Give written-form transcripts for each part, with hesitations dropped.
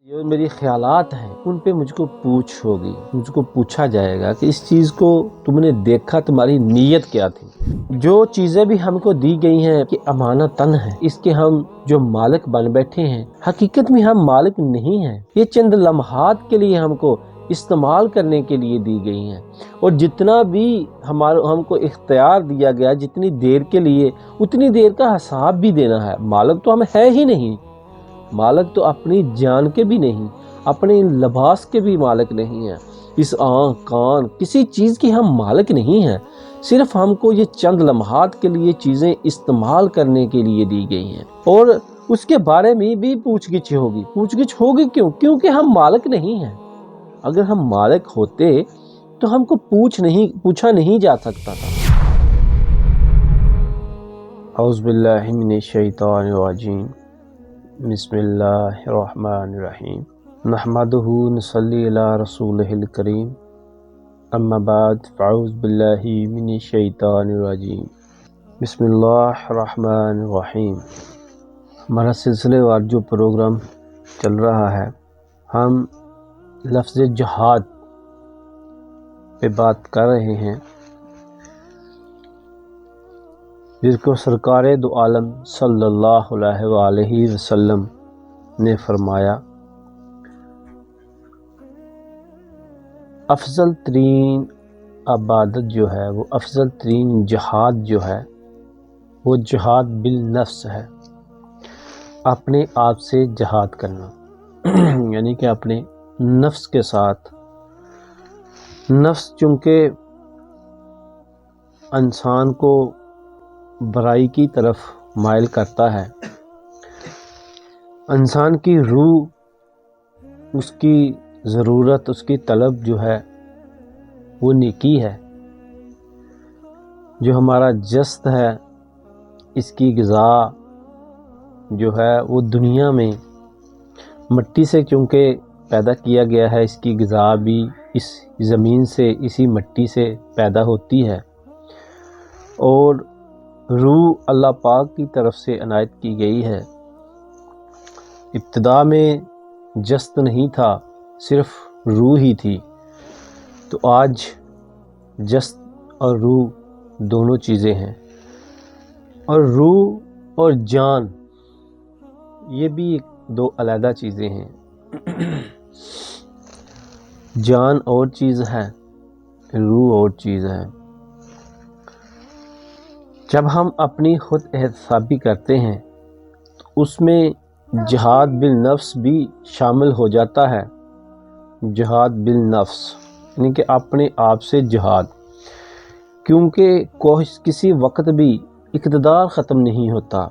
جو میری خیالات ہیں ان پہ مجھ کو پوچھ ہوگی، مجھ کو پوچھا جائے گا کہ اس چیز کو تم نے دیکھا، تمہاری نیت کیا تھی۔ جو چیزیں بھی ہم کو دی گئی ہیں کہ امانتاً ہے، اس کے ہم جو مالک بن بیٹھے ہیں، حقیقت میں ہم مالک نہیں ہیں۔ یہ چند لمحات کے لیے ہم کو استعمال کرنے کے لیے دی گئی ہیں، اور جتنا بھی ہم کو اختیار دیا گیا، جتنی دیر کے لیے، اتنی دیر کا حساب بھی دینا ہے۔ مالک تو ہم ہے ہی نہیں، مالک تو اپنی جان کے بھی نہیں، اپنے لباس کے بھی مالک نہیں ہیں، اس آنکھ کان کسی چیز کی ہم مالک نہیں ہیں۔ صرف ہم کو یہ چند لمحات کے لیے چیزیں استعمال کرنے کے لیے دی گئی ہیں، اور اس کے بارے میں بھی پوچھ گچھ ہوگی کیونکہ ہم مالک نہیں ہیں۔ اگر ہم مالک ہوتے تو ہم کو پوچھا نہیں جا سکتا تھا۔ اعوذ باللہ من الشیطان الرجیم، بسم اللہ الرحمن الرحیم، نحمدہ نصلی علی رسولہ الکریم، اما بعد فاعوذ باللہ من الشیطان الرجیم، بسم اللہ الرحمن الرحیم۔ ہمارا سلسلے وار جو پروگرام چل رہا ہے، ہم لفظ جہاد پہ بات کر رہے ہیں، جس کو سرکار دو عالم صلی اللہ علیہ وآلہ وسلم نے فرمایا، افضل ترین عبادت جو ہے، وہ افضل ترین جہاد جو ہے، وہ جہاد بالنفس ہے، اپنے آپ سے جہاد کرنا، یعنی کہ اپنے نفس کے ساتھ۔ نفس چونکہ انسان کو برائی کی طرف مائل کرتا ہے، انسان کی روح، اس کی ضرورت، اس کی طلب جو ہے وہ نیکی ہے۔ جو ہمارا جسد ہے، اس کی غذا جو ہے وہ دنیا میں مٹی سے چونکہ پیدا کیا گیا ہے، اس کی غذا بھی اس زمین سے، اسی مٹی سے پیدا ہوتی ہے، اور روح اللہ پاک کی طرف سے عنایت کی گئی ہے۔ ابتدا میں جسد نہیں تھا، صرف روح ہی تھی، تو آج جسد اور روح دونوں چیزیں ہیں، اور روح اور جان یہ بھی دو علیحدہ چیزیں ہیں۔ جان اور چیز ہے، روح اور چیز ہے۔ جب ہم اپنی خود احتسابی کرتے ہیں تو اس میں جہاد بالنفس بھی شامل ہو جاتا ہے۔ جہاد بالنفس یعنی کہ اپنے آپ سے جہاد، کیونکہ کسی وقت بھی اقتدار ختم نہیں ہوتا۔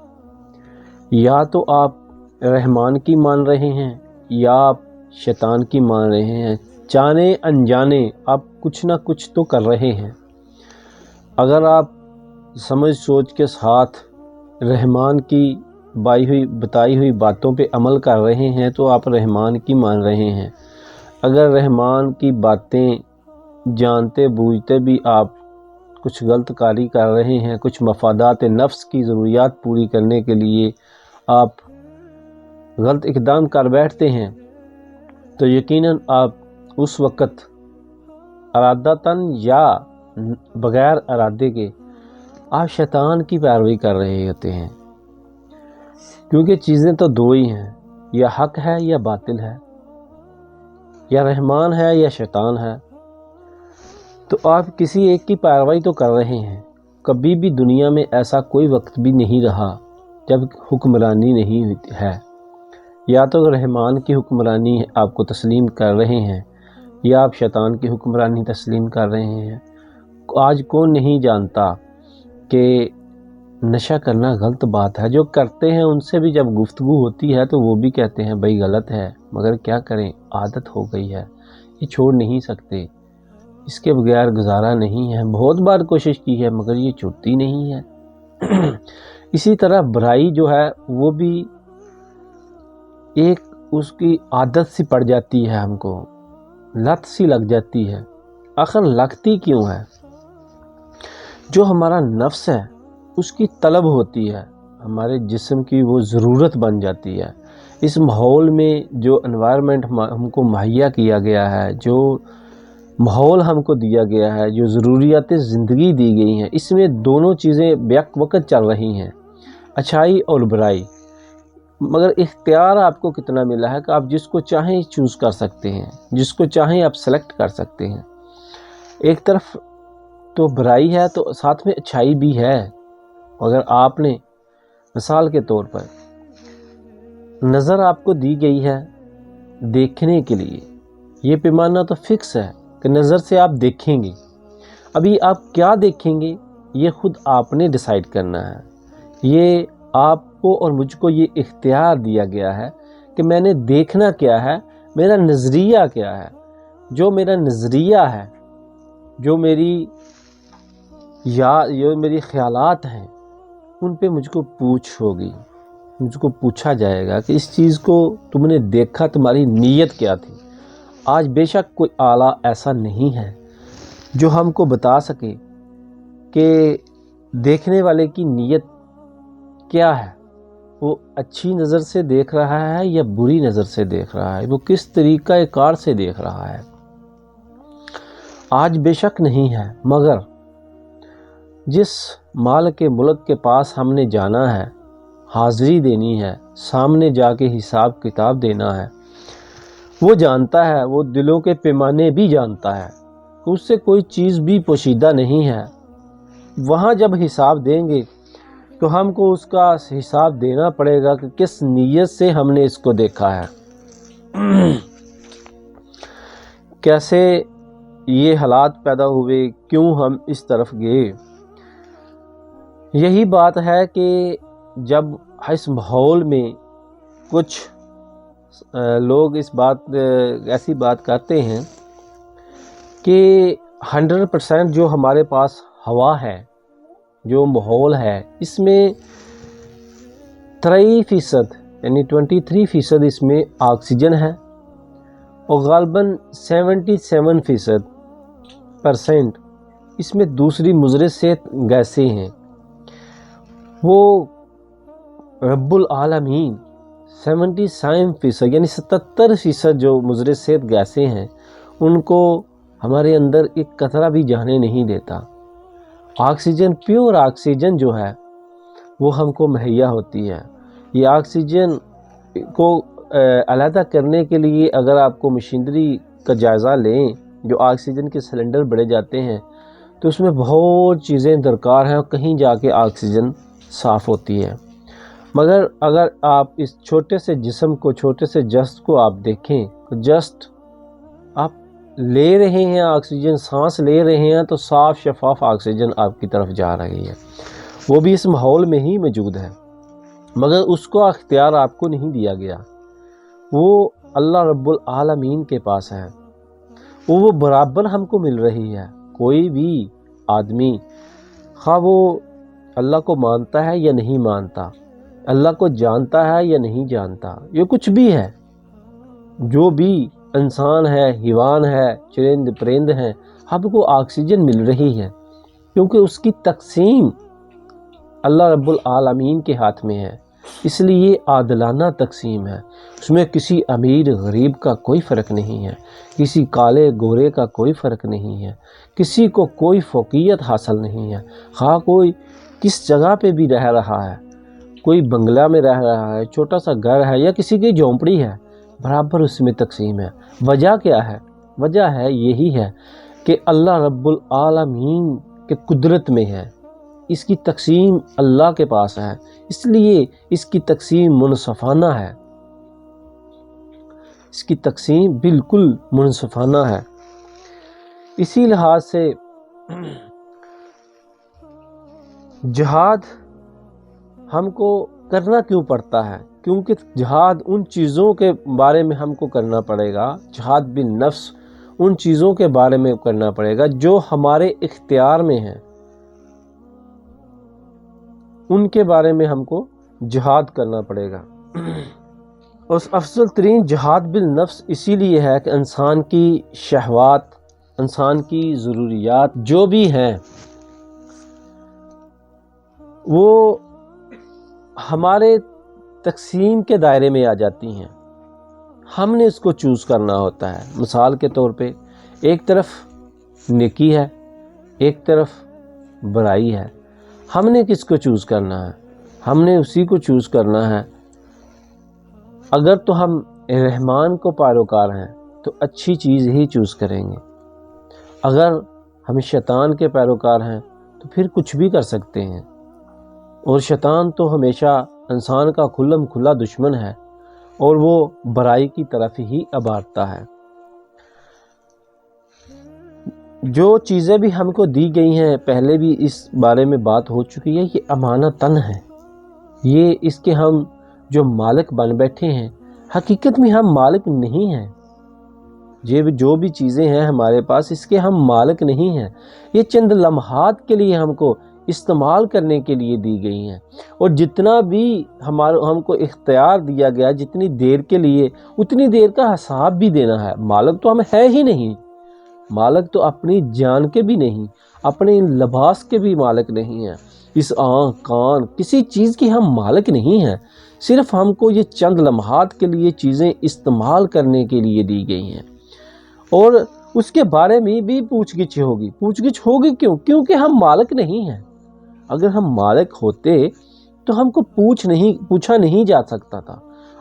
یا تو آپ رحمان کی مان رہے ہیں، یا آپ شیطان کی مان رہے ہیں، جانے انجانے آپ کچھ نہ کچھ تو کر رہے ہیں۔ اگر آپ سمجھ سوچ کے ساتھ رحمان کی بتائی ہوئی باتوں پہ عمل کر رہے ہیں تو آپ رحمان کی مان رہے ہیں۔ اگر رحمان کی باتیں جانتے بوجھتے بھی آپ کچھ غلط کاری کر رہے ہیں، کچھ مفادات نفس کی ضروریات پوری کرنے کے لیے آپ غلط اقدام کر بیٹھتے ہیں، تو یقیناً آپ اس وقت ارادتاً یا بغیر ارادے کے آپ شیطان کی پیروی کر رہے ہوتے ہیں، کیونکہ چیزیں تو دو ہی ہیں، یا حق ہے یا باطل ہے، یا رحمان ہے یا شیطان ہے، تو آپ کسی ایک کی پیروی تو کر رہے ہیں۔ کبھی بھی دنیا میں ایسا کوئی وقت بھی نہیں رہا جب حکمرانی نہیں ہے، یا تو رحمان کی حکمرانی آپ کو تسلیم کر رہے ہیں، یا آپ شیطان کی حکمرانی تسلیم کر رہے ہیں۔ آج کون نہیں جانتا کہ نشہ کرنا غلط بات ہے؟ جو کرتے ہیں ان سے بھی جب گفتگو ہوتی ہے تو وہ بھی کہتے ہیں بھائی غلط ہے، مگر کیا کریں، عادت ہو گئی ہے، یہ چھوڑ نہیں سکتے، اس کے بغیر گزارا نہیں ہے، بہت بار کوشش کی ہے مگر یہ چھوٹتی نہیں ہے۔ اسی طرح برائی جو ہے وہ بھی ایک اس کی عادت سی پڑ جاتی ہے، ہم کو لت سی لگ جاتی ہے۔ آخر لگتی کیوں ہے؟ جو ہمارا نفس ہے اس کی طلب ہوتی ہے، ہمارے جسم کی وہ ضرورت بن جاتی ہے۔ اس ماحول میں جو انوائرمنٹ ہم کو مہیا کیا گیا ہے، جو ماحول ہم کو دیا گیا ہے، جو ضروریات زندگی دی گئی ہیں، اس میں دونوں چیزیں بیک وقت چل رہی ہیں، اچھائی اور برائی۔ مگر اختیار آپ کو کتنا ملا ہے کہ آپ جس کو چاہیں چوز کر سکتے ہیں، جس کو چاہیں آپ سلیکٹ کر سکتے ہیں۔ ایک طرف تو برائی ہے تو ساتھ میں اچھائی بھی ہے۔ اگر آپ نے مثال کے طور پر نظر آپ کو دی گئی ہے دیکھنے کے لیے، یہ پیمانہ تو فکس ہے کہ نظر سے آپ دیکھیں گے۔ ابھی آپ کیا دیکھیں گے یہ خود آپ نے ڈیسائیڈ کرنا ہے۔ یہ آپ کو اور مجھ کو یہ اختیار دیا گیا ہے کہ میں نے دیکھنا کیا ہے، میرا نظریہ کیا ہے۔ جو میرا نظریہ ہے، جو میری خیالات ہیں، ان پہ مجھ کو پوچھ ہوگی، مجھ کو پوچھا جائے گا کہ اس چیز کو تم نے دیکھا، تمہاری نیت کیا تھی۔ آج بے شک کوئی آلہ ایسا نہیں ہے جو ہم کو بتا سکے کہ دیکھنے والے کی نیت کیا ہے، وہ اچھی نظر سے دیکھ رہا ہے یا بری نظر سے دیکھ رہا ہے، وہ کس طریقہ کار سے دیکھ رہا ہے۔ آج بے شک نہیں ہے، مگر جس مال کے ملک کے پاس ہم نے جانا ہے، حاضری دینی ہے، سامنے جا کے حساب کتاب دینا ہے، وہ جانتا ہے، وہ دلوں کے پیمانے بھی جانتا ہے، اس سے کوئی چیز بھی پوشیدہ نہیں ہے۔ وہاں جب حساب دیں گے تو ہم کو اس کا حساب دینا پڑے گا کہ کس نیت سے ہم نے اس کو دیکھا ہے، کیسے یہ حالات پیدا ہوئے، کیوں ہم اس طرف گئے۔ یہی بات ہے کہ جب اس ماحول میں کچھ لوگ ایسی بات کرتے ہیں کہ 100% جو ہمارے پاس ہوا ہے، جو ماحول ہے، اس میں 3% یعنی 23% اس میں آکسیجن ہے، اور غالباً 77% اس میں دوسری مضر صحت گیسیں ہیں۔ وہ رب العالمین 77% یعنی 77% جو مضر صحت گیسیں ہیں، ان کو ہمارے اندر ایک قطرہ بھی جانے نہیں دیتا۔ آکسیجن، پیور آکسیجن جو ہے وہ ہم کو مہیا ہوتی ہے۔ یہ آکسیجن کو علیحدہ کرنے کے لیے اگر آپ کو مشینری کا جائزہ لیں، جو آکسیجن کے سلنڈر بڑے جاتے ہیں تو اس میں بہت چیزیں درکار ہیں، اور کہیں جا کے آکسیجن صاف ہوتی ہے۔ مگر اگر آپ اس چھوٹے سے جسم کو، چھوٹے سے جسٹ کو آپ دیکھیں، جسٹ آپ لے رہے ہیں آکسیجن، سانس لے رہے ہیں تو صاف شفاف آکسیجن آپ کی طرف جا رہی ہے، وہ بھی اس ماحول میں ہی موجود ہے، مگر اس کو اختیار آپ کو نہیں دیا گیا۔ وہ اللہ رب العالمین کے پاس ہے، وہ برابر ہم کو مل رہی ہے۔ کوئی بھی آدمی، خواہ وہ اللہ کو مانتا ہے یا نہیں مانتا، اللہ کو جانتا ہے یا نہیں جانتا، یہ کچھ بھی ہے، جو بھی انسان ہے، حیوان ہے، چرند پرند ہیں، ہم کو آکسیجن مل رہی ہے، کیونکہ اس کی تقسیم اللہ رب العالمین کے ہاتھ میں ہے، اس لیے عادلانہ تقسیم ہے۔ اس میں کسی امیر غریب کا کوئی فرق نہیں ہے، کسی کالے گورے کا کوئی فرق نہیں ہے، کسی کو کوئی فوقیت حاصل نہیں ہے، خواہ کوئی کس جگہ پہ بھی رہ رہا ہے، کوئی بنگلہ میں رہ رہا ہے، چھوٹا سا گھر ہے یا کسی کی جھونپڑی ہے، برابر اس میں تقسیم ہے۔ وجہ کیا ہے؟ وجہ ہے یہی ہے کہ اللہ رب العالمین کے قدرت میں ہے، اس کی تقسیم اللہ کے پاس ہے، اس لیے اس کی تقسیم منصفانہ ہے، اس کی تقسیم بالکل منصفانہ ہے۔ اسی لحاظ سے جہاد ہم کو کرنا کیوں پڑتا ہے؟ کیونکہ جہاد ان چیزوں کے بارے میں ہم کو کرنا پڑے گا، جہاد بالنفس ان چیزوں کے بارے میں کرنا پڑے گا جو ہمارے اختیار میں ہیں، ان کے بارے میں ہم کو جہاد کرنا پڑے گا۔ اور افضل ترین جہاد بالنفس اسی لیے ہے کہ انسان کی شہوات، انسان کی ضروریات جو بھی ہیں، وہ ہمارے تقسیم کے دائرے میں آ جاتی ہیں، ہم نے اس کو چوز کرنا ہوتا ہے۔ مثال کے طور پہ ایک طرف نیکی ہے، ایک طرف برائی ہے، ہم نے کس کو چوز کرنا ہے؟ ہم نے اسی کو چوز کرنا ہے۔ اگر تو ہم رحمان کو پیروکار ہیں تو اچھی چیز ہی چوز کریں گے، اگر ہم شیطان کے پیروکار ہیں تو پھر کچھ بھی کر سکتے ہیں، اور شیطان تو ہمیشہ انسان کا کھلم کھلا دشمن ہے اور وہ برائی کی طرف ہی ابھارتا ہے۔ جو چیزیں بھی ہم کو دی گئی ہیں، پہلے بھی اس بارے میں بات ہو چکی ہے، یہ امانتاً ہے، یہ اس کے ہم جو مالک بن بیٹھے ہیں، حقیقت میں ہم مالک نہیں ہیں۔ یہ جو بھی چیزیں ہیں ہمارے پاس، اس کے ہم مالک نہیں ہیں، یہ چند لمحات کے لیے ہم کو استعمال کرنے کے لیے دی گئی ہیں، اور جتنا بھی ہم کو اختیار دیا گیا جتنی دیر کے لیے، اتنی دیر کا حساب بھی دینا ہے۔ مالک تو ہم ہے ہی نہیں، مالک تو اپنی جان کے بھی نہیں، اپنے لباس کے بھی مالک نہیں ہیں، اس آنکھ کان کسی چیز کی ہم مالک نہیں ہیں، صرف ہم کو یہ چند لمحات کے لیے چیزیں استعمال کرنے کے لیے دی گئی ہیں، اور اس کے بارے میں بھی پوچھ گچھ ہوگی کیونکہ ہم مالک نہیں ہیں۔ اگر ہم مالک ہوتے تو ہم کو پوچھا نہیں جا سکتا تھا۔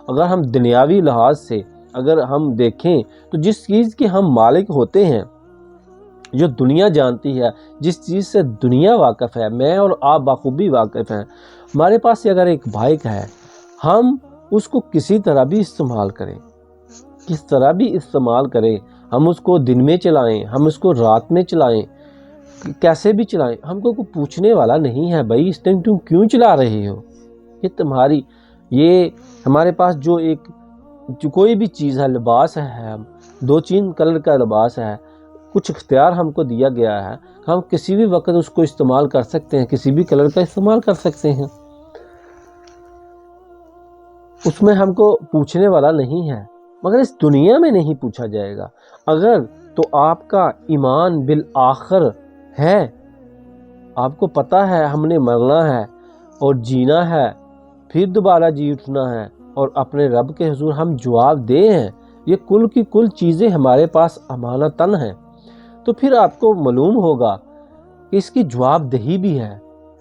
اگر ہم دنیاوی لحاظ سے اگر ہم دیکھیں تو جس چیز کے ہم مالک ہوتے ہیں، جو دنیا جانتی ہے، جس چیز سے دنیا واقف ہے، میں اور آپ بخوبی واقف ہیں، ہمارے پاس اگر ایک بائک ہے، ہم اس کو کسی طرح بھی استعمال کریں، ہم اس کو دن میں چلائیں، ہم اس کو رات میں چلائیں، کیسے بھی چلائیں، ہم کو کوئی پوچھنے والا نہیں ہے، بھائی اس ٹائم تم کیوں چلا رہے ہو، یہ ہمارے پاس جو کوئی بھی چیز ہے، لباس ہے، 2-3 کلر کا لباس ہے، کچھ اختیار ہم کو دیا گیا ہے، ہم کسی بھی وقت اس کو استعمال کر سکتے ہیں، کسی بھی کلر کا استعمال کر سکتے ہیں، اس میں ہم کو پوچھنے والا نہیں ہے، مگر اس دنیا میں نہیں پوچھا جائے گا۔ اگر تو آپ کا ایمان بالآخر ہے، آپ کو پتہ ہے ہم نے مرنا ہے اور جینا ہے، پھر دوبارہ جی اٹھنا ہے، اور اپنے رب کے حضور ہم جواب دے ہیں، یہ کل کی کل چیزیں ہمارے پاس امانتاً ہیں، تو پھر آپ کو معلوم ہوگا کہ اس کی جواب دہی بھی ہے۔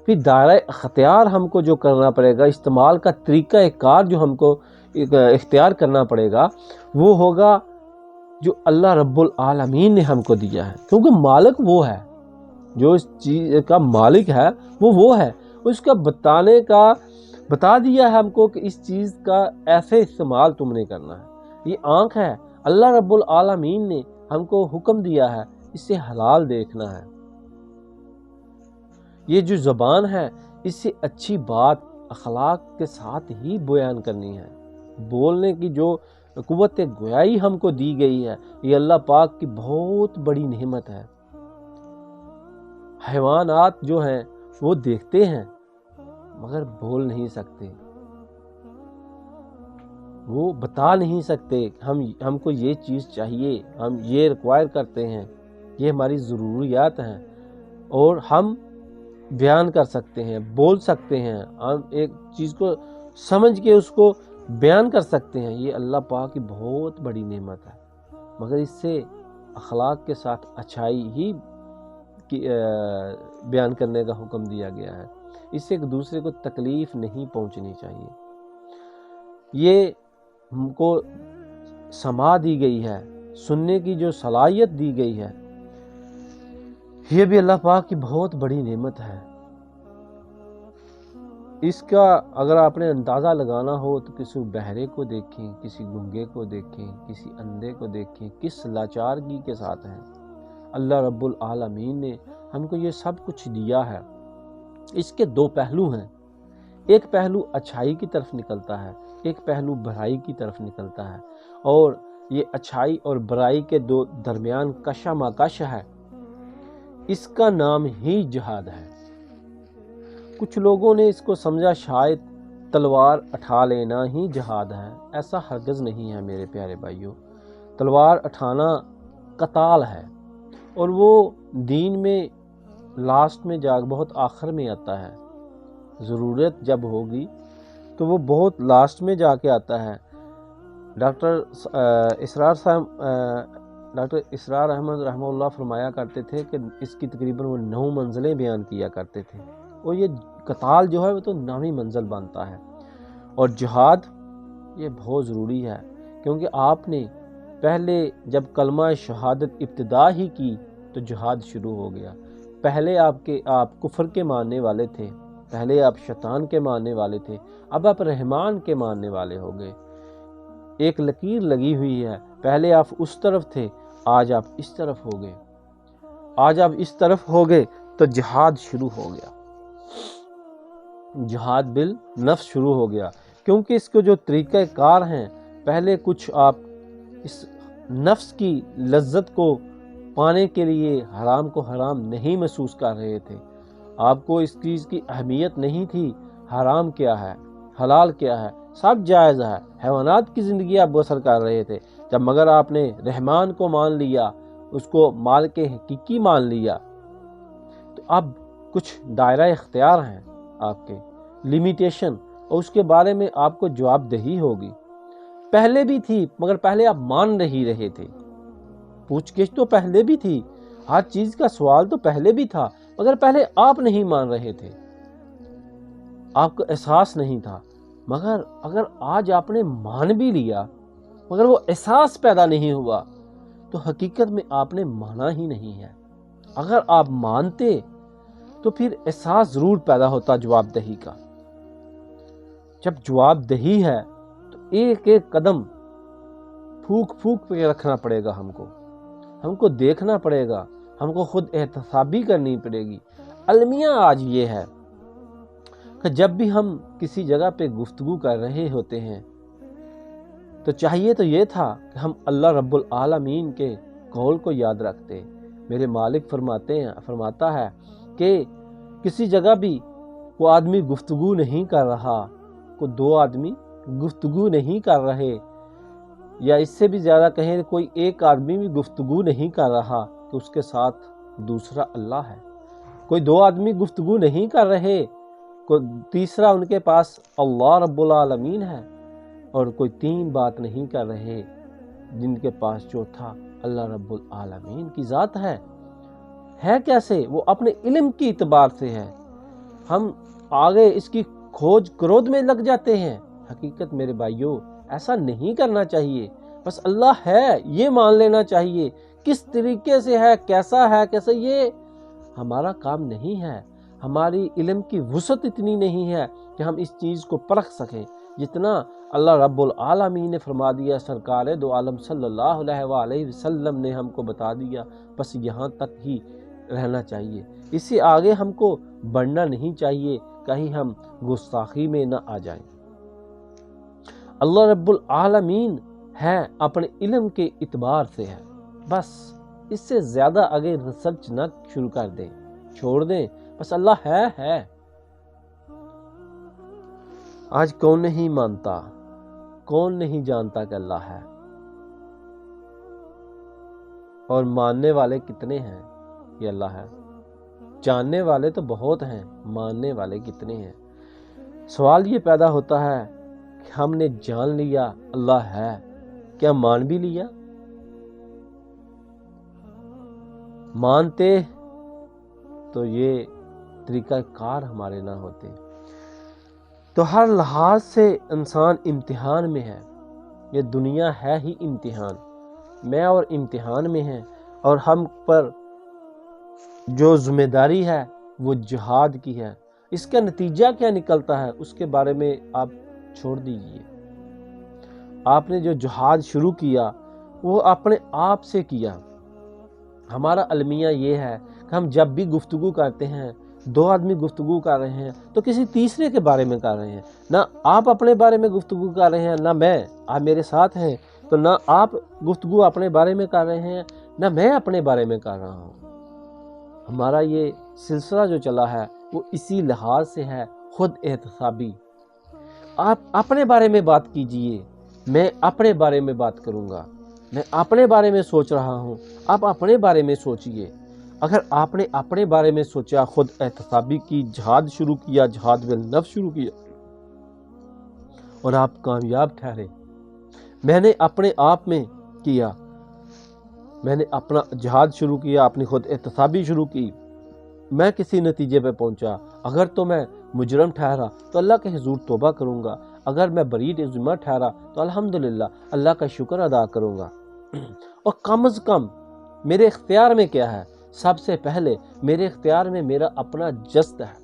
پھر دائرہ اختیار ہم کو جو کرنا پڑے گا، استعمال کا طریقہ کار جو ہم کو اختیار کرنا پڑے گا، وہ ہوگا جو اللہ رب العالمین نے ہم کو دیا ہے، کیونکہ مالک وہ ہے، جو اس چیز کا مالک ہے وہ ہے، اس کا بتا دیا ہے ہم کو کہ اس چیز کا ایسے استعمال تم نے کرنا ہے۔ یہ آنکھ ہے، اللہ رب العالمین نے ہم کو حکم دیا ہے اس سے حلال دیکھنا ہے۔ یہ جو زبان ہے، اس سے اچھی بات اخلاق کے ساتھ ہی بیان کرنی ہے۔ بولنے کی جو قوت گویائی ہم کو دی گئی ہے، یہ اللہ پاک کی بہت بڑی نعمت ہے۔ حیوانات جو ہیں وہ دیکھتے ہیں مگر بول نہیں سکتے، وہ بتا نہیں سکتے ہم کو یہ چیز چاہیے، ہم یہ ریکوائر کرتے ہیں، یہ ہماری ضروریات ہیں، اور ہم بیان کر سکتے ہیں، بول سکتے ہیں، ہم ایک چیز کو سمجھ کے اس کو بیان کر سکتے ہیں۔ یہ اللہ پاک کی بہت بڑی نعمت ہے، مگر اس سے اخلاق کے ساتھ اچھائی ہی بیان کرنے کا حکم دیا گیا ہے، اس سے ایک دوسرے کو تکلیف نہیں پہنچنی چاہیے۔ یہ ہم کو سماع دی گئی ہے، سننے کی جو صلاحیت دی گئی ہے، یہ بھی اللہ پاک کی بہت بڑی نعمت ہے۔ اس کا اگر آپ نے اندازہ لگانا ہو تو کسی بہرے کو دیکھیں، کسی گنگے کو دیکھیں، کسی اندھے کو دیکھیں، کس لاچارگی کے ساتھ ہیں۔ اللہ رب العالمین نے ہم کو یہ سب کچھ دیا ہے۔ اس کے 2 پہلو ہیں، ایک پہلو اچھائی کی طرف نکلتا ہے، ایک پہلو برائی کی طرف نکلتا ہے، اور یہ اچھائی اور برائی کے درمیان کشمکش ہے، اس کا نام ہی جہاد ہے۔ کچھ لوگوں نے اس کو سمجھا شاید تلوار اٹھا لینا ہی جہاد ہے، ایسا ہرگز نہیں ہے میرے پیارے بھائیوں۔ تلوار اٹھانا قتال ہے، اور وہ دین میں لاسٹ میں بہت آخر میں آتا ہے۔ ضرورت جب ہوگی تو وہ بہت لاسٹ میں جا کے آتا ہے۔ ڈاکٹر اسرار احمد رحمہ اللہ فرمایا کرتے تھے کہ اس کی تقریباً وہ 9 منزلیں بیان کیا کرتے تھے، اور یہ قتال جو ہے وہ تو 9ویں منزل بنتا ہے۔ اور جہاد یہ بہت ضروری ہے، کیونکہ آپ نے پہلے جب کلمہ شہادت ابتدا ہی کی تو جہاد شروع ہو گیا۔ پہلے آپ کفر کے ماننے والے تھے، پہلے آپ شیطان کے ماننے والے تھے، اب آپ رحمان کے ماننے والے ہو گئے۔ ایک لکیر لگی ہوئی ہے، پہلے آپ اس طرف تھے، آج آپ اس طرف ہو گئے، آج آپ اس طرف ہو گئے تو جہاد شروع ہو گیا، جہاد بالنفس شروع ہو گیا۔ کیونکہ اس کو جو طریقہ کار ہیں، پہلے کچھ آپ اس نفس کی لذت کو پانے کے لیے حرام کو حرام نہیں محسوس کر رہے تھے، آپ کو اس چیز کی اہمیت نہیں تھی، حرام کیا ہے حلال کیا ہے سب جائز ہے، حیوانات کی زندگی آپ بسر کر رہے تھے۔ جب مگر آپ نے رحمان کو مان لیا، اس کو مالک حقیقی مان لیا، تو اب کچھ دائرہ اختیار ہیں آپ کے، لیمیٹیشن، اور اس کے بارے میں آپ کو جواب دہی ہوگی۔ پہلے بھی تھی مگر پہلے آپ مان نہیں رہے تھے، پوچھ گچھ تو پہلے بھی تھی، ہر چیز کا سوال تو پہلے بھی تھا، مگر پہلے آپ نہیں مان رہے تھے، آپ کو احساس نہیں تھا۔ مگر اگر آج آپ نے مان بھی لیا مگر وہ احساس پیدا نہیں ہوا تو حقیقت میں آپ نے مانا ہی نہیں ہے۔ اگر آپ مانتے تو پھر احساس ضرور پیدا ہوتا جواب دہی کا۔ جب جواب دہی ہے تو ایک ایک قدم پھوک پھوک پہ رکھنا پڑے گا، ہم کو دیکھنا پڑے گا، ہم کو خود احتسابی کرنی پڑے گی۔ المیہ آج یہ ہے کہ جب بھی ہم کسی جگہ پہ گفتگو کر رہے ہوتے ہیں تو چاہیے تو یہ تھا کہ ہم اللہ رب العالمین کے قول کو یاد رکھتے۔ میرے مالک فرماتا ہے کہ کسی جگہ بھی کوئی آدمی گفتگو نہیں کر رہا، کوئی 2 آدمی گفتگو نہیں کر رہے، یا اس سے بھی زیادہ کہیں کوئی ایک آدمی بھی گفتگو نہیں کر رہا تو اس کے ساتھ دوسرا اللہ ہے۔ کوئی 2 آدمی گفتگو نہیں کر رہے، کوئی تیسرا ان کے پاس اللہ رب العالمین ہے، اور کوئی 3 بات نہیں کر رہے جن کے پاس چوتھا اللہ رب العالمین کی ذات ہے۔ کیسے؟ وہ اپنے علم کی اعتبار سے ہے۔ ہم آگے اس کی کھوج کرود میں لگ جاتے ہیں۔ حقیقت میرے بھائیوں ایسا نہیں کرنا چاہیے، بس اللہ ہے یہ مان لینا چاہیے۔ کس طریقے سے ہے، کیسا ہے، کیسے، یہ ہمارا کام نہیں ہے۔ ہماری علم کی وسعت اتنی نہیں ہے کہ ہم اس چیز کو پرکھ سکیں جتنا اللہ رب العالمین نے فرما دیا، سرکار دو عالم صلی اللہ علیہ وآلہ وسلم نے ہم کو بتا دیا، بس یہاں تک ہی رہنا چاہیے، اس سے آگے ہم کو بڑھنا نہیں چاہیے، کہیں ہم گستاخی میں نہ آ جائیں۔ اللہ رب العالمین ہے اپنے علم کے اعتبار سے ہے، بس اس سے زیادہ آگے ریسرچ نہ شروع کر دیں، چھوڑ دیں، بس اللہ ہے۔ آج کون نہیں مانتا، کون نہیں جانتا کہ اللہ ہے؟ اور ماننے والے کتنے ہیں کہ اللہ ہے؟ جاننے والے تو بہت ہیں، ماننے والے کتنے ہیں؟ سوال یہ پیدا ہوتا ہے کہ ہم نے جان لیا اللہ ہے، کیا مان بھی لیا؟ مانتے تو یہ طریقہ کار ہمارے نہ ہوتے۔ تو ہر لحاظ سے انسان امتحان میں ہے، یہ دنیا ہے ہی امتحان، میں اور امتحان میں ہیں، اور ہم پر جو ذمہ داری ہے وہ جہاد کی ہے۔ اس کا نتیجہ کیا نکلتا ہے اس کے بارے میں آپ چھوڑ دیجئے۔ آپ نے جو جہاد شروع کیا وہ اپنے آپ سے کیا۔ ہمارا المیہ یہ ہے کہ ہم جب بھی گفتگو کرتے ہیں، 2 آدمی گفتگو کر رہے ہیں تو کسی تیسرے کے بارے میں کر رہے ہیں، نہ آپ اپنے بارے میں گفتگو کر رہے ہیں، نہ میں، آپ میرے ساتھ ہیں تو نہ آپ گفتگو اپنے بارے میں کر رہے ہیں، نہ میں اپنے بارے میں کر رہا ہوں۔ ہمارا یہ سلسلہ جو چلا ہے وہ اسی لحاظ سے ہے، خود احتسابی۔ آپ اپنے بارے میں بات کیجئے، میں اپنے بارے میں بات کروں گا، میں اپنے بارے میں سوچ رہا ہوں، آپ اپنے بارے میں سوچئے۔ اگر آپ نے اپنے بارے میں سوچا، خود احتسابی کی، جہاد شروع کیا، جہاد بالنفس شروع کیا، اور آپ کامیاب ٹھہرے۔ میں نے اپنے آپ میں کیا، میں نے اپنا جہاد شروع کیا، اپنی خود احتسابی شروع کی، میں کسی نتیجے پہ پہنچا، اگر تو میں مجرم ٹھہرا تو اللہ کے حضور توبہ کروں گا، اگر میں بری ذمہ ٹھہرا تو الحمدللہ اللہ کا شکر ادا کروں گا۔ اور کم از کم میرے اختیار میں کیا ہے؟ سب سے پہلے میرے اختیار میں میرا اپنا جسد ہے،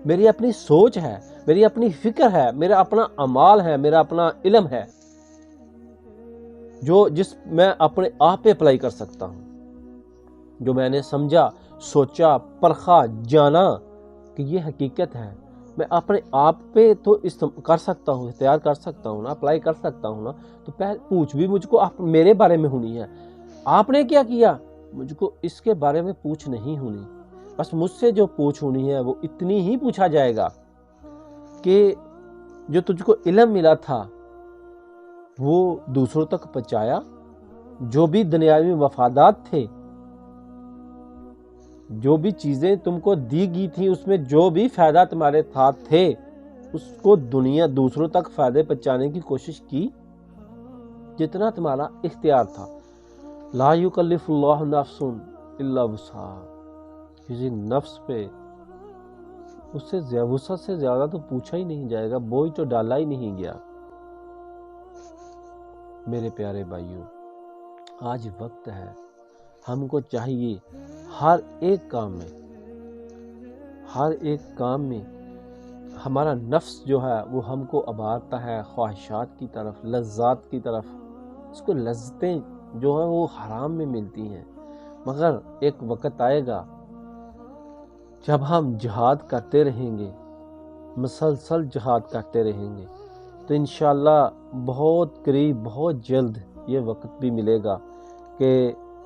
میری اپنی سوچ ہے، میری اپنی فکر ہے، میرا اپنا اعمال ہے، میرا اپنا علم ہے، جس میں اپنے آپ پہ اپلائی کر سکتا ہوں، جو میں نے سمجھا، سوچا، پرکھا، جانا کہ یہ حقیقت ہے، میں اپنے آپ پہ تو کر سکتا ہوں، اختیار کر سکتا ہوں نا، اپلائی کر سکتا ہوں نا۔ تو پوچھ بھی مجھ کو میرے بارے میں ہونی ہے۔ آپ نے کیا کیا؟ مجھ کو اس کے بارے میں پوچھ نہیں ہونی، بس مجھ سے جو پوچھ ہونی ہے وہ اتنی ہی پوچھا جائے گا کہ جو تجھ کو علم ملا تھا وہ دوسروں تک پہنچایا، جو بھی دنیاوی مفادات تھے، جو بھی چیزیں تم کو دی گئی تھیں، اس میں جو بھی فائدہ تمہارے ساتھ تھے اس کو دوسروں تک فائدے پہنچانے کی کوشش کی، جتنا تمہارا اختیار تھا۔ لا یکلف اللہ نفس الا وسعها، کسی نفس پہ اس سے وسعت سے زیادہ تو پوچھا ہی نہیں جائے گا، بوجھ تو ڈالا ہی نہیں گیا۔ میرے پیارے بھائیوں، آج وقت ہے، ہم کو چاہیے ہر ایک کام میں ہمارا نفس جو ہے وہ ہم کو ابھارتا ہے خواہشات کی طرف، لذات کی طرف۔ اس کو لذتیں جو ہیں وہ حرام میں ملتی ہیں، مگر ایک وقت آئے گا جب ہم جہاد کرتے رہیں گے، مسلسل جہاد کرتے رہیں گے، تو انشاءاللہ بہت قریب، بہت جلد یہ وقت بھی ملے گا کہ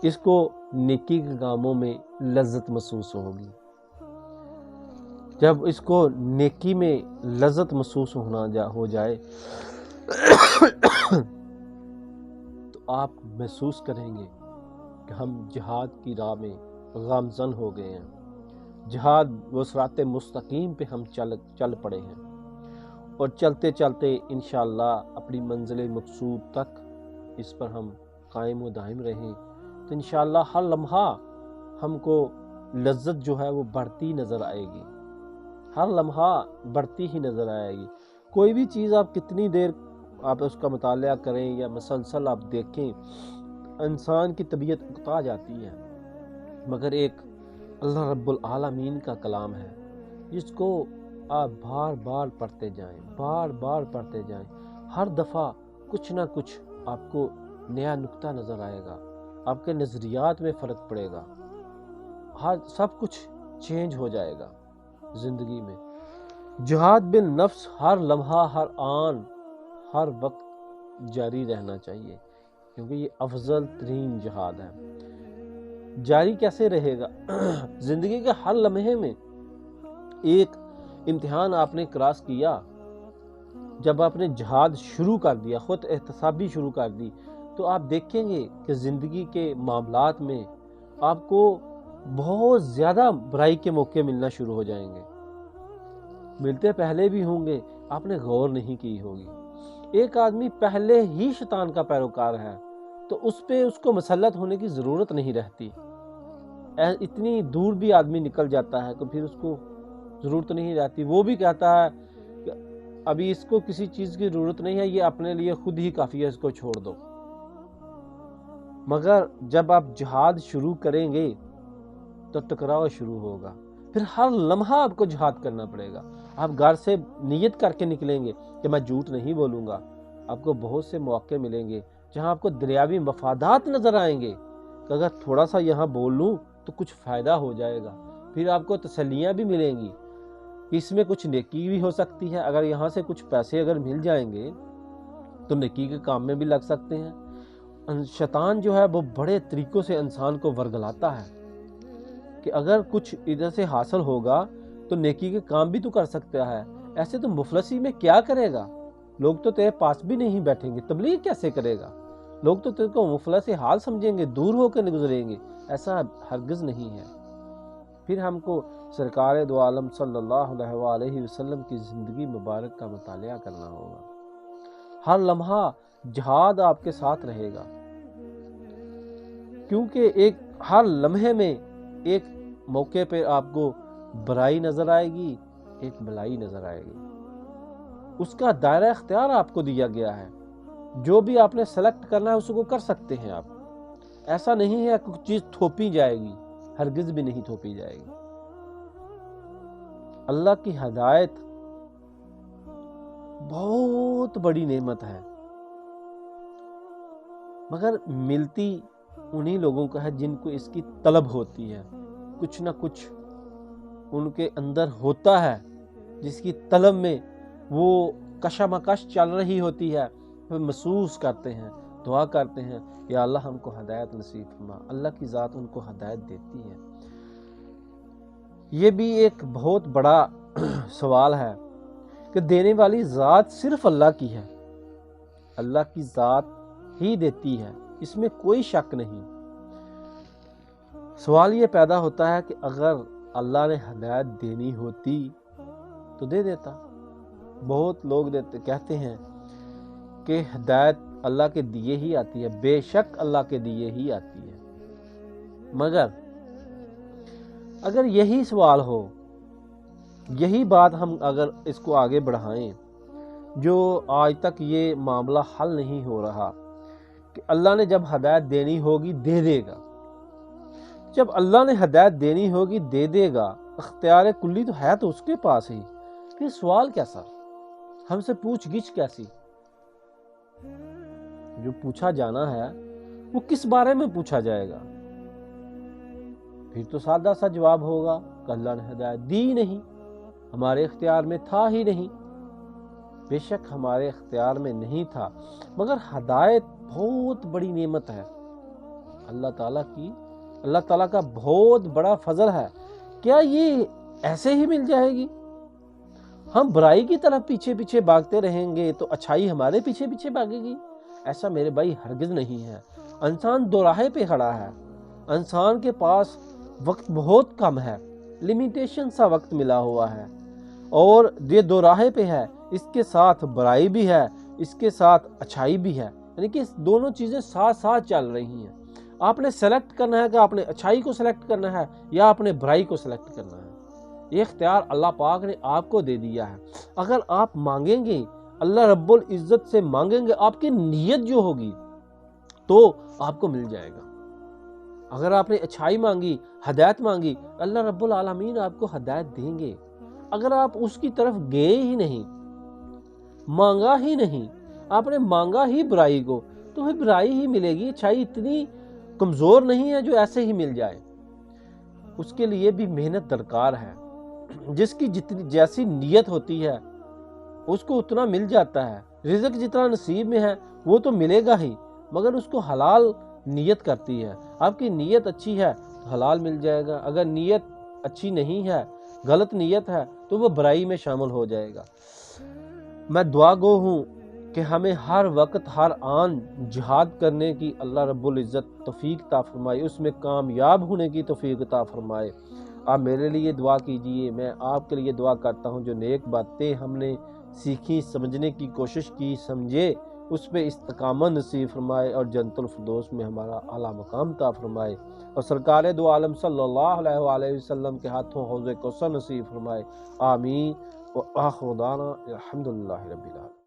اس کو نیکی کے کاموں میں لذت محسوس ہوگی۔ جب اس کو نیکی میں لذت محسوس ہو جائے تو آپ محسوس کریں گے کہ ہم جہاد کی راہ میں گامزن ہو گئے ہیں، جہاد و صراط مستقیم پہ ہم چل پڑے ہیں، اور چلتے چلتے انشاءاللہ اپنی منزل مقصود تک اس پر ہم قائم و دائم رہیں تو انشاءاللہ ہر لمحہ ہم کو لذت جو ہے وہ بڑھتی نظر آئے گی، ہر لمحہ بڑھتی ہی نظر آئے گی۔ کوئی بھی چیز آپ کتنی دیر آپ اس کا مطالعہ کریں یا مسلسل آپ دیکھیں، انسان کی طبیعت اکتا جاتی ہے، مگر ایک اللہ رب العالمین کا کلام ہے جس کو آپ بار بار پڑھتے جائیں، بار بار پڑھتے جائیں، ہر دفعہ کچھ نہ کچھ آپ کو نیا نقطہ نظر آئے گا، آپ کے نظریات میں فرق پڑے گا، سب کچھ چینج ہو جائے گا زندگی میں۔ جہاد بن نفس ہر لمحہ، ہر آن، ہر وقت جاری رہنا چاہیے، کیونکہ یہ افضل ترین جہاد ہے۔ جاری کیسے رہے گا؟ زندگی کے ہر لمحے میں ایک امتحان آپ نے کراس کیا، جب آپ نے جہاد شروع کر دیا، خود احتسابی شروع کر دی، تو آپ دیکھیں گے کہ زندگی کے معاملات میں آپ کو بہت زیادہ برائی کے موقع ملنا شروع ہو جائیں گے، ملتے پہلے بھی ہوں گے، آپ نے غور نہیں کی ہوگی۔ ایک آدمی پہلے ہی شیطان کا پیروکار ہے تو اس کو مسلط ہونے کی ضرورت نہیں رہتی، اتنی دور بھی آدمی نکل جاتا ہے تو پھر اس کو ضرورت نہیں رہتی، وہ بھی کہتا ہے کہ ابھی اس کو کسی چیز کی ضرورت نہیں ہے، یہ اپنے لیے خود ہی کافی ہے، اس کو چھوڑ دو۔ مگر جب آپ جہاد شروع کریں گے تو ٹکراؤ شروع ہوگا، پھر ہر لمحہ آپ کو جہاد کرنا پڑے گا۔ آپ گھر سے نیت کر کے نکلیں گے کہ میں جھوٹ نہیں بولوں گا، آپ کو بہت سے مواقع ملیں گے جہاں آپ کو دنیاوی مفادات نظر آئیں گے کہ اگر تھوڑا سا یہاں بول لوں تو کچھ فائدہ ہو جائے گا، پھر آپ کو تسلیاں بھی ملیں گی، اس میں کچھ نیکی بھی ہو سکتی ہے، اگر یہاں سے کچھ پیسے اگر مل جائیں گے تو نیکی کے کام میں بھی لگ سکتے ہیں۔ شیطان جو ہے وہ بڑے طریقوں سے انسان کو ورگلاتا ہے کہ اگر کچھ ادھر سے حاصل ہوگا تو نیکی کے کام بھی تو کر سکتا ہے، ایسے تو مفلسی میں کیا کرے گا، لوگ تو تیرے پاس بھی نہیں بیٹھیں گے، تبلیغ کیسے کرے گا، لوگ تو تیرے کو مفلس حال سمجھیں گے، دور ہو کے گزریں گے، ایسا ہرگز نہیں ہے۔ پھر ہم کو سرکار دو عالم صلی اللہ علیہ وآلہ وسلم کی زندگی مبارک کا مطالعہ کرنا ہوگا، ہر لمحہ جہاد آپ کے ساتھ رہے گا، کیونکہ ایک ہر لمحے میں ایک موقع پہ آپ کو برائی نظر آئے گی، ایک بھلائی نظر آئے گی۔ اس کا دائرہ اختیار آپ کو دیا گیا ہے، جو بھی آپ نے سلیکٹ کرنا ہے اس کو کر سکتے ہیں آپ۔ ایسا نہیں ہے کچھ چیز تھوپی جائے گی، ہرگز بھی نہیں تھوپی جائے گی۔ اللہ کی ہدایت بہت بڑی نعمت ہے، مگر ملتی انہی لوگوں کا ہے جن کو اس کی طلب ہوتی ہے۔ کچھ نہ کچھ ان کے اندر ہوتا ہے جس کی طلب میں وہ کشمکش چل رہی ہوتی ہے، وہ محسوس کرتے ہیں، دعا کرتے ہیں یا اللہ ہم کو ہدایت نصیب فرما۔ اللہ کی ذات ان کو ہدایت دیتی ہے۔ یہ بھی ایک بہت بڑا سوال ہے کہ دینے والی ذات صرف اللہ کی ہے، اللہ کی ذات ہی دیتی ہے، اس میں کوئی شک نہیں۔ سوال یہ پیدا ہوتا ہے کہ اگر اللہ نے ہدایت دینی ہوتی تو دے دیتا۔ بہت لوگ کہتے ہیں کہ ہدایت اللہ کے دیے ہی آتی ہے، بے شک اللہ کے دیے ہی آتی ہے، مگر اگر یہی سوال ہو، یہی بات ہم اگر اس کو آگے بڑھائیں، جو آج تک یہ معاملہ حل نہیں ہو رہا کہ اللہ نے جب ہدایت دینی ہوگی دے دے گا، جب اللہ نے ہدایت دینی ہوگی دے دے گا، اختیار کلی تو ہے تو اس کے پاس ہی، پھر سوال کیسا، ہم سے پوچھ گچھ کیسی؟ جو پوچھا جانا ہے وہ کس بارے میں پوچھا جائے گا؟ پھر تو سادہ سا جواب ہوگا کہ اللہ نے ہدایت دی نہیں، ہمارے اختیار میں تھا ہی نہیں۔ بے شک ہمارے اختیار میں نہیں تھا، مگر ہدایت بہت بڑی نعمت ہے اللہ تعالیٰ کی، اللہ تعالیٰ کا بہت بڑا فضل ہے۔ کیا یہ ایسے ہی مل جائے گی؟ ہم برائی کی طرف پیچھے پیچھے بھاگتے رہیں گے تو اچھائی ہمارے پیچھے پیچھے بھاگے گی؟ ایسا میرے بھائی ہرگز نہیں ہے۔ انسان دو راہے پہ کھڑا ہے، انسان کے پاس وقت بہت کم ہے، لیمیٹیشن سا وقت ملا ہوا ہے، اور یہ دو راہے پہ ہے، اس کے ساتھ برائی بھی ہے، اس کے ساتھ اچھائی بھی ہے، یعنی کہ دونوں چیزیں ساتھ ساتھ چل رہی ہیں۔ آپ نے سلیکٹ کرنا ہے کہ آپ نے اچھائی کو سلیکٹ کرنا ہے یا آپ نے برائی کو سلیکٹ کرنا ہے۔ یہ اختیار اللہ پاک نے آپ کو دے دیا ہے۔ اگر آپ مانگیں گے، اللہ رب العزت سے مانگیں گے، آپ کی نیت جو ہوگی تو آپ کو مل جائے گا۔ اگر آپ نے اچھائی مانگی، ہدایت مانگی، اللہ رب العالمین آپ کو ہدایت دیں گے۔ اگر آپ اس کی طرف گئے ہی نہیں، مانگا ہی نہیں، آپ نے مانگا ہی برائی کو، تو پھر برائی ہی ملے گی۔ اچھائی اتنی کمزور نہیں ہے جو ایسے ہی مل جائے، اس کے لیے بھی محنت درکار ہے۔ جس کی جیسی نیت ہوتی ہے اس کو اتنا مل جاتا ہے۔ رزق جتنا نصیب میں ہے وہ تو ملے گا ہی، مگر اس کو حلال نیت کرتی ہے۔ آپ کی نیت اچھی ہے تو حلال مل جائے گا، اگر نیت اچھی نہیں ہے، غلط نیت ہے، تو وہ برائی میں شامل ہو جائے گا۔ میں دعا گو ہوں کہ ہمیں ہر وقت ہر آن جہاد کرنے کی اللہ رب العزت توفیق عطا فرمائے، اس میں کامیاب ہونے کی توفیق عطا فرمائے۔ آپ میرے لیے دعا کیجئے، میں آپ کے لیے دعا کرتا ہوں۔ جو نیک باتیں ہم نے سیکھی، سمجھنے کی کوشش کی، سمجھے، اس پہ استقامت نصیب فرمائے اور جنت الفردوس میں ہمارا اعلیٰ مقام عطا فرمائے، اور سرکار دو عالم صلی اللہ علیہ وآلہ وسلم کے ہاتھوں حوض کوثر نصیب فرمائے۔ آمین۔ وآخر دعوانا الحمدللہ رب العالمین۔